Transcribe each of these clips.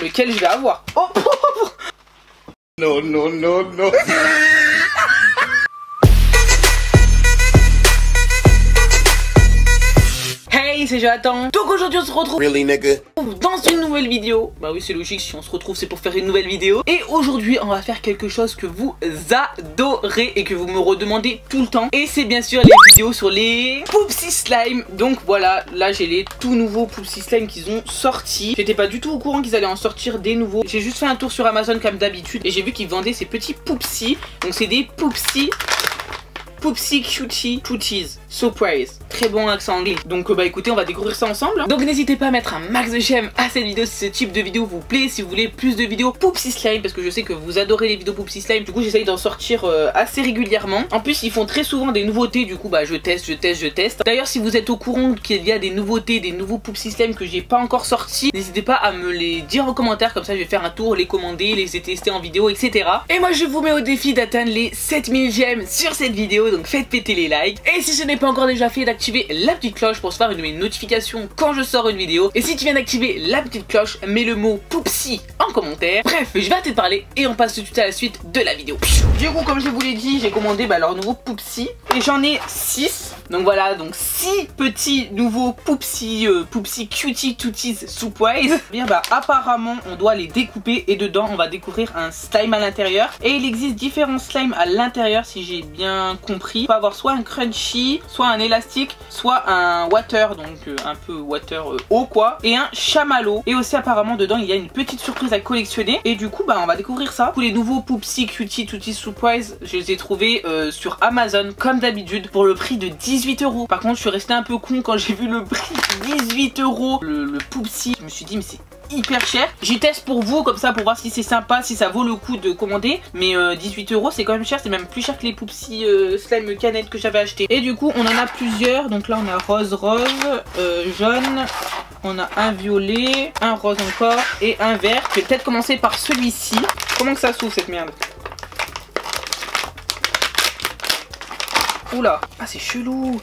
lequel je vais avoir. Oh, No, no, no, no. Hey, c'est Jonathan. Donc aujourd'hui on se retrouve Really, nigga? dans une nouvelle vidéo. Bah oui, c'est logique, si on se retrouve c'est pour faire une nouvelle vidéo. Et aujourd'hui on va faire quelque chose que vous adorez et que vous me redemandez tout le temps. Et c'est bien sûr les vidéos sur les Poupsi Slime. Donc voilà, là j'ai les tout nouveaux Poupsi Slime qu'ils ont sortis. J'étais pas du tout au courant qu'ils allaient en sortir des nouveaux. J'ai juste fait un tour sur Amazon comme d'habitude et j'ai vu qu'ils vendaient ces petits Poupsi. Donc c'est des Poupsi Cutie Tooties Surprise. Très bon accent anglais. Donc bah écoutez, on va découvrir ça ensemble. Donc n'hésitez pas à mettre un max de j'aime à cette vidéo si ce type de vidéo vous plaît. Si vous voulez plus de vidéos Poupsi Slime, parce que je sais que vous adorez les vidéos Poupsi Slime. Du coup j'essaye d'en sortir assez régulièrement. En plus ils font très souvent des nouveautés. Du coup bah je teste. D'ailleurs si vous êtes au courant qu'il y a des nouveautés, des nouveaux Poupsi Slime que j'ai pas encore sortis, n'hésitez pas à me les dire en commentaire. Comme ça je vais faire un tour, les commander, les tester en vidéo, etc. Et moi je vous mets au défi d'atteindre les 7000 j'aime sur cette vidéo. Donc faites péter les likes. Et si ce n'est pas encore déjà fait, d'activer la petite cloche pour se faire une notification quand je sors une vidéo. Et si tu viens d'activer la petite cloche, mets le mot Poupsi en commentaire. Bref, je vais arrêter de parler et on passe tout de suite à la suite de la vidéo. Du coup, comme je vous l'ai dit, j'ai commandé leur nouveau Poupsi. Et j'en ai 6. Donc voilà, donc 6 petits nouveaux Poupsi Cutie Tooties Surprise. Bien bah apparemment on doit les découper et dedans on va découvrir un slime à l'intérieur. Et il existe différents slimes à l'intérieur si j'ai bien compris. On peut avoir soit un crunchy, soit un élastique, soit un water, donc un peu water eau quoi, et un chamallow. Et aussi apparemment dedans il y a une petite surprise à collectionner. Et du coup bah on va découvrir ça. Tous les nouveaux Poupsi Cutie Tooties Surprise, je les ai trouvés sur Amazon comme d'habitude pour le prix de 18 €. Par contre je suis resté un peu con quand j'ai vu le prix 18 €. Le Poupsi, je me suis dit mais c'est hyper cher. J'y teste pour vous comme ça pour voir si c'est sympa, si ça vaut le coup de commander. Mais 18 € c'est quand même cher, c'est même plus cher que les Poupsi slime canettes que j'avais acheté. Et du coup on en a plusieurs. Donc là on a rose, jaune, on a un violet, un rose encore et un vert. Je vais peut-être commencer par celui-ci. Comment que ça s'ouvre cette merde? Oula, ah c'est chelou.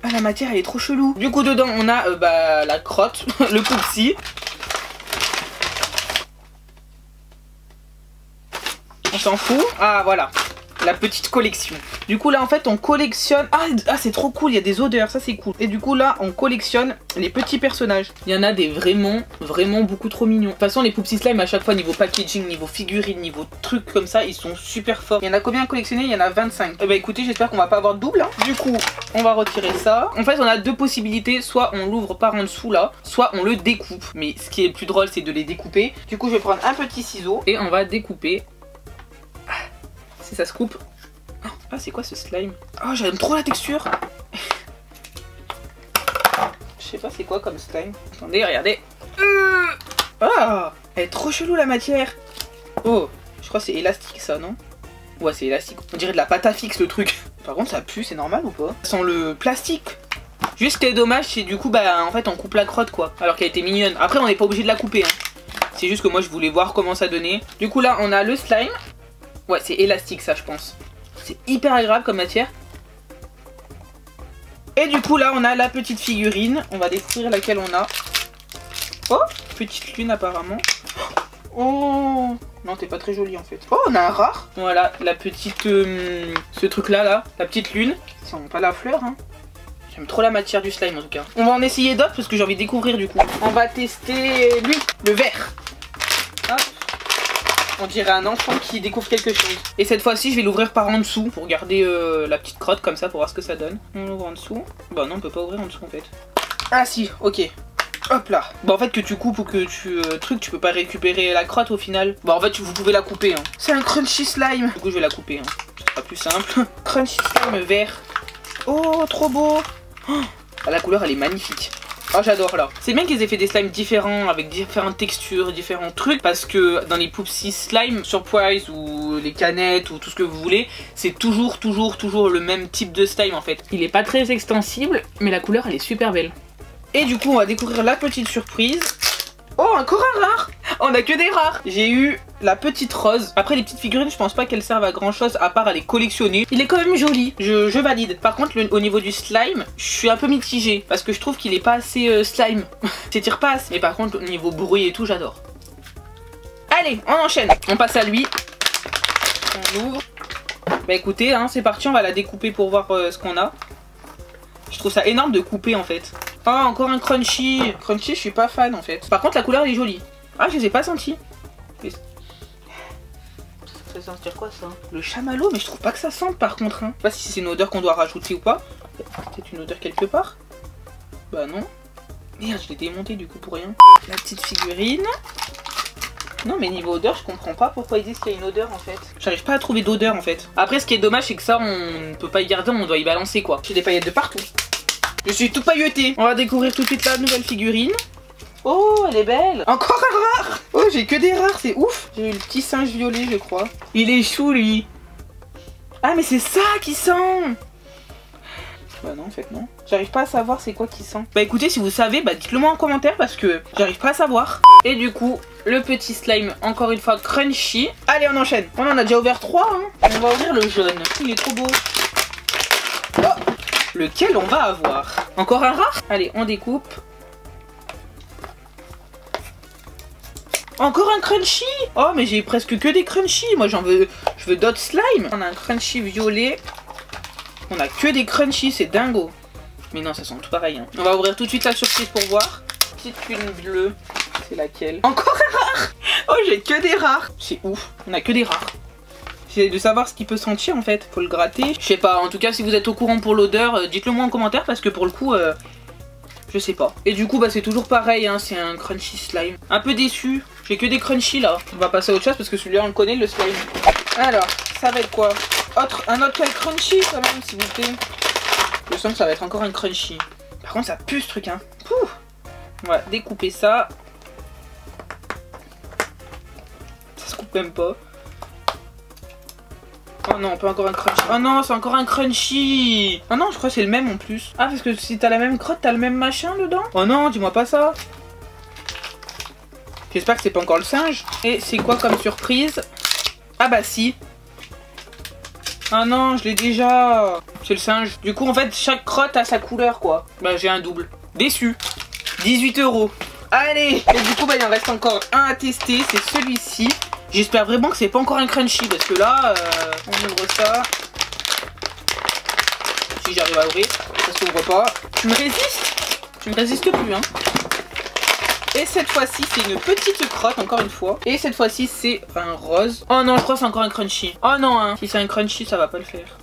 Ah la matière elle est trop chelou. Du coup dedans on a la crotte, le Poupsi. On s'en fout. Ah voilà, la petite collection. Du coup là en fait on collectionne. Ah c'est trop cool, il y a des odeurs, ça c'est cool. Et du coup là on collectionne les petits personnages. Il y en a des vraiment beaucoup trop mignons. De toute façon les Poupsi Slime à chaque fois niveau packaging, niveau figurine, niveau trucs comme ça, ils sont super forts. Il y en a combien à collectionner? Il y en a 25. Et bah écoutez, j'espère qu'on va pas avoir de double hein. Du coup on va retirer ça. En fait on a deux possibilités, soit on l'ouvre par en dessous là, soit on le découpe. Mais ce qui est le plus drôle c'est de les découper. Du coup je vais prendre un petit ciseau et on va découper. Si ça se coupe. Ah c'est quoi ce slime? Oh j'aime trop la texture. Je sais pas c'est quoi comme slime. Attendez, regardez. Ah, elle est trop chelou la matière. Oh, je crois que c'est élastique ça, non? Ouais c'est élastique. On dirait de la pâte à fixe le truc. Par contre ça pue, c'est normal ou pas? Ça sent le plastique. Juste ce qui est dommage c'est du coup bah en fait on coupe la crotte quoi. Alors qu'elle était mignonne. Après on n'est pas obligé de la couper hein. C'est juste que moi je voulais voir comment ça donnait. Du coup là on a le slime. Ouais c'est élastique ça je pense. C'est hyper agréable comme matière. Et du coup là on a la petite figurine. On va découvrir laquelle on a. Oh, petite lune apparemment. Oh non t'es pas très jolie en fait. Oh on a un rare. Voilà la petite ce truc là la petite lune. Ça sent pas la fleur hein. J'aime trop la matière du slime en tout cas. On va en essayer d'autres parce que j'ai envie de découvrir du coup. On va tester lui, le vert. Hop. On dirait un enfant qui découvre quelque chose. Et cette fois-ci, je vais l'ouvrir par en dessous pour garder la petite crotte comme ça pour voir ce que ça donne. On l'ouvre en dessous. Bah non, on peut pas ouvrir en dessous en fait. Ah si, ok. Hop là. Bah en fait que tu coupes ou que tu peux pas récupérer la crotte au final. Bah en fait vous pouvez la couper hein. C'est un crunchy slime. Du coup je vais la couper hein. Ce sera plus simple. Crunchy slime vert. Oh trop beau. Oh, la couleur elle est magnifique. Oh j'adore là. C'est bien qu'ils aient fait des slimes différents avec différentes textures, différents trucs. Parce que dans les Poupsi Slime Surprise ou les canettes ou tout ce que vous voulez, c'est toujours le même type de slime en fait. Il est pas très extensible mais la couleur elle est super belle. Et du coup on va découvrir la petite surprise. Oh encore un rare. On a que des rares. J'ai eu la petite rose. Après les petites figurines je pense pas qu'elles servent à grand chose à part à les collectionner. Il est quand même joli, je valide. Par contre au niveau du slime je suis un peu mitigée parce que je trouve qu'il est pas assez slime. S'étire pas assez. Mais par contre au niveau bruit et tout j'adore. Allez, on enchaîne. On passe à lui. On ouvre. Bah écoutez, hein, c'est parti, on va la découper pour voir ce qu'on a. Je trouve ça énorme de couper en fait. Oh, encore un crunchy. Crunchy, je suis pas fan en fait. Par contre, la couleur elle est jolie. Ah, je les ai pas sentis. Ça sent dire quoi ça? Le chamallow, mais je trouve pas que ça sente par contre. Hein. Je sais pas si c'est une odeur qu'on doit rajouter ou pas. Peut-être une odeur quelque part. Bah non. Merde, je l'ai démonté du coup pour rien. La petite figurine. Non mais niveau odeur, je comprends pas pourquoi ils disent qu'il y a une odeur en fait. J'arrive pas à trouver d'odeur en fait. Après ce qui est dommage c'est que ça on peut pas y garder, on doit y balancer quoi. J'ai des paillettes de partout. Je suis tout pailleté. On va découvrir tout de suite la nouvelle figurine. Oh, elle est belle. Encore un rare. Oh, j'ai que des rares, c'est ouf. J'ai eu le petit singe violet je crois. Il est chou lui. Ah mais c'est ça qui sent. Bah non en fait non. J'arrive pas à savoir c'est quoi qui sent. Bah écoutez si vous savez bah dites-le moi en commentaire parce que j'arrive pas à savoir. Et du coup le petit slime encore une fois crunchy. Allez on enchaîne. On en a déjà ouvert 3 hein. On va ouvrir le jaune. Il est trop beau. Oh, lequel on va avoir? Encore un rare? Allez on découpe. Encore un crunchy. Oh mais j'ai presque que des crunchy. Moi je veux d'autres slime. On a un crunchy violet. On a que des crunchy, c'est dingo. Mais non, ça sent tout pareil. Hein. On va ouvrir tout de suite la surprise pour voir. Petite une bleue. C'est laquelle? Encore un rare. Oh, j'ai que des rares. C'est ouf. On a que des rares. J'essaie de savoir ce qu'il peut sentir en fait. Faut le gratter. Je sais pas. En tout cas, si vous êtes au courant pour l'odeur, dites-le moi en commentaire parce que pour le coup, je sais pas. Et du coup, bah c'est toujours pareil. Hein, c'est un crunchy slime. Un peu déçu. J'ai que des crunchy là. On va passer à autre chose parce que celui-là on le connaît le slime. Alors, ça va être quoi? Un autre crunchy quand même s'il vous plaît. Je sens que ça va être encore un crunchy. Par contre ça pue ce truc hein. Pouh. On va découper ça. Ça se coupe même pas. Oh non, pas encore un crunchy. Oh non, c'est encore un crunchy. Oh non, je crois que c'est le même en plus. Ah parce que si t'as la même crotte, t'as le même machin dedans. Oh non, dis-moi pas ça. J'espère que c'est pas encore le singe. Et c'est quoi comme surprise? Ah bah si. Ah non, je l'ai déjà. C'est le singe. Du coup, en fait, chaque crotte a sa couleur, quoi. Bah, j'ai un double. Déçu. 18 €. Allez. Et du coup, bah, il en reste encore un à tester. C'est celui-ci. J'espère vraiment que c'est pas encore un crunchy. Parce que là, on ouvre ça. Si j'arrive à ouvrir, ça s'ouvre pas. Tu me résistes? Tu me résistes plus, hein. Et cette fois-ci, c'est une petite crotte, encore une fois. Et cette fois-ci, c'est un rose. Oh non, je crois que c'est encore un crunchy. Oh non, hein. Si c'est un crunchy, ça va pas le faire.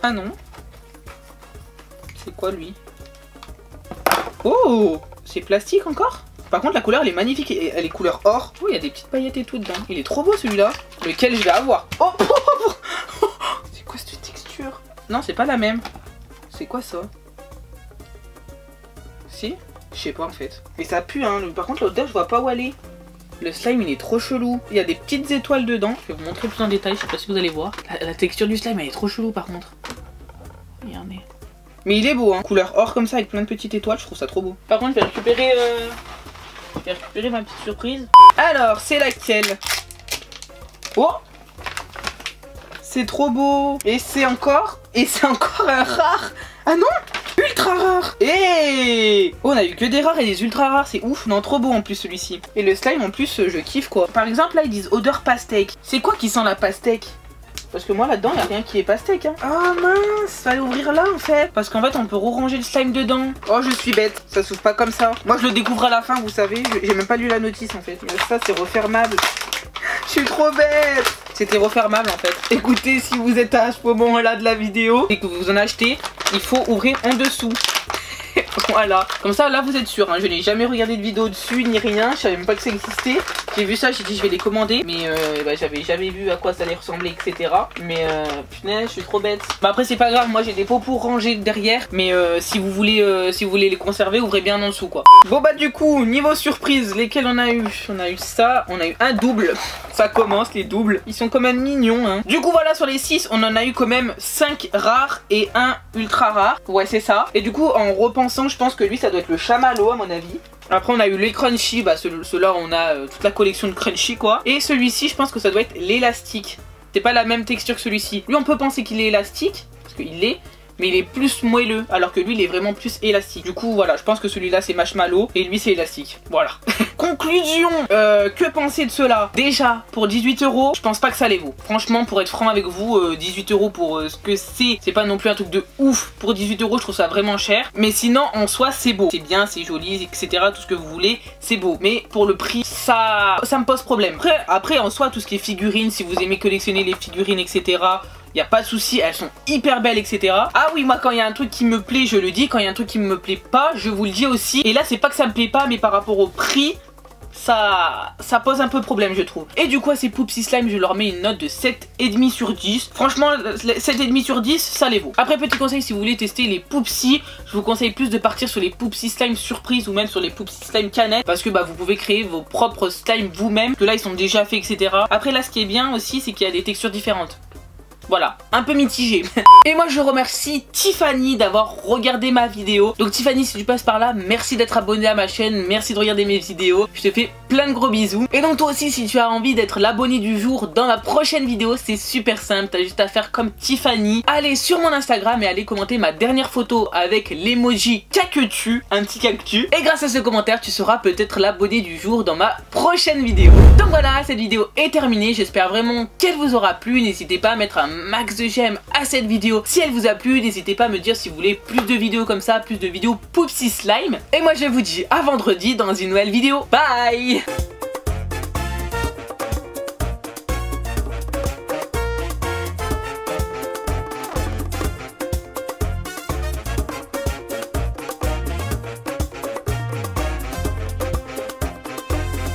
Ah non. C'est quoi, lui? Oh, c'est plastique encore? Par contre, la couleur, elle est magnifique. Elle est couleur or. Oh, il y a des petites paillettes et tout dedans. Il est trop beau, celui-là. Lequel je vais avoir? Oh, c'est quoi cette texture? Non, c'est pas la même. C'est quoi, ça? Si? Je sais pas en fait. Mais ça pue hein. Par contre l'odeur je vois pas où elle est. Le slime il est trop chelou. Il y a des petites étoiles dedans. Je vais vous montrer plus en détail. Je sais pas si vous allez voir. La texture du slime elle est trop chelou par contre. Regardez. Mais il est beau hein. Couleur or comme ça avec plein de petites étoiles. Je trouve ça trop beau. Par contre je vais récupérer ma petite surprise. Alors c'est laquelle? Oh, c'est trop beau. Et c'est encore un rare. Ah non, ultra rare. Et oh, on a eu que des rares et des ultra rares, c'est ouf. Non, trop beau en plus celui-ci. Et le slime en plus, je kiffe quoi. Par exemple là ils disent odeur pastèque. C'est quoi qui sent la pastèque? Parce que moi là-dedans il n'y a rien qui est pastèque hein. Oh mince, fallait ouvrir là en fait. Parce qu'en fait on peut ranger le slime dedans. Oh je suis bête, ça s'ouvre pas comme ça. Moi je le découvre à la fin vous savez. J'ai même pas lu la notice en fait. Mais ça c'est refermable. Je suis trop bête. C'était refermable en fait. Écoutez, si vous êtes à ce moment-là de la vidéo et que vous en achetez, il faut ouvrir en dessous. Voilà, comme ça là vous êtes sûr hein. Je n'ai jamais regardé de vidéo dessus ni rien, je savais même pas que ça existait. J'ai vu ça, j'ai dit je vais les commander. Mais bah, j'avais jamais vu à quoi ça allait ressembler etc. Mais punaise je suis trop bête. Bah après c'est pas grave, moi j'ai des pots pour ranger derrière. Mais si vous voulez les conserver, ouvrez bien en dessous quoi. Bon bah du coup niveau surprise, lesquels on a eu? On a eu ça, on a eu un double. Ça commence les doubles, ils sont quand même mignons hein. Du coup voilà, sur les 6 on en a eu quand même 5 rares et un ultra rare. Ouais c'est ça. Et du coup en repensant je pense que lui ça doit être le chamallow à mon avis. Après on a eu les crunchy, bah ceux-là on a toute la collection de crunchy quoi. Et celui-ci je pense que ça doit être l'élastique. C'est pas la même texture que celui-ci. Lui on peut penser qu'il est élastique, parce qu'il l'est. mais il est plus moelleux, alors que lui il est vraiment plus élastique. Du coup voilà, je pense que celui-là c'est marshmallow et lui c'est élastique. Voilà. Conclusion, que penser de cela? Déjà, pour 18 €, je pense pas que ça les vaut. Franchement, pour être franc avec vous, 18 € pour ce que c'est pas non plus un truc de ouf. Pour 18 €, je trouve ça vraiment cher. Mais sinon, en soi, c'est beau. C'est bien, c'est joli, etc. Tout ce que vous voulez, c'est beau. Mais pour le prix, ça me pose problème. Après, en soi, tout ce qui est figurines, si vous aimez collectionner les figurines, etc., y a pas de souci, elles sont hyper belles, etc. Ah oui, moi quand il y a un truc qui me plaît, je le dis. Quand il y a un truc qui me plaît pas, je vous le dis aussi. Et là, c'est pas que ça me plaît pas, mais par rapport au prix, ça pose un peu problème, je trouve. Et du coup à ces Poupsy Slime, je leur mets une note de 7,5 sur 10. Franchement 7,5 sur 10, ça les vaut. Après, petit conseil, si vous voulez tester les Poupsy, je vous conseille plus de partir sur les Poupsy Slime surprise ou même sur les Poupsy Slime canettes, parce que bah vous pouvez créer vos propres slime vous-même, que là ils sont déjà faits, etc. Après là, ce qui est bien aussi, c'est qu'il y a des textures différentes. Voilà, un peu mitigé. Et moi je remercie Tiffany d'avoir regardé ma vidéo. Donc Tiffany, si tu passes par là, merci d'être abonné à ma chaîne, merci de regarder mes vidéos. Je te fais plein de gros bisous. Et donc toi aussi, si tu as envie d'être l'abonné du jour dans la prochaine vidéo, c'est super simple, t'as juste à faire comme Tiffany. Allez sur mon Instagram et allez commenter ma dernière photo avec l'emoji cactus, un petit cactus. Et grâce à ce commentaire, tu seras peut-être l'abonné du jour dans ma prochaine vidéo. Donc voilà, cette vidéo est terminée. J'espère vraiment qu'elle vous aura plu. N'hésitez pas à mettre un max de j'aime à cette vidéo si elle vous a plu. N'hésitez pas à me dire si vous voulez plus de vidéos comme ça, plus de vidéos Poupsy Slime. Et moi je vous dis à vendredi dans une nouvelle vidéo. Bye.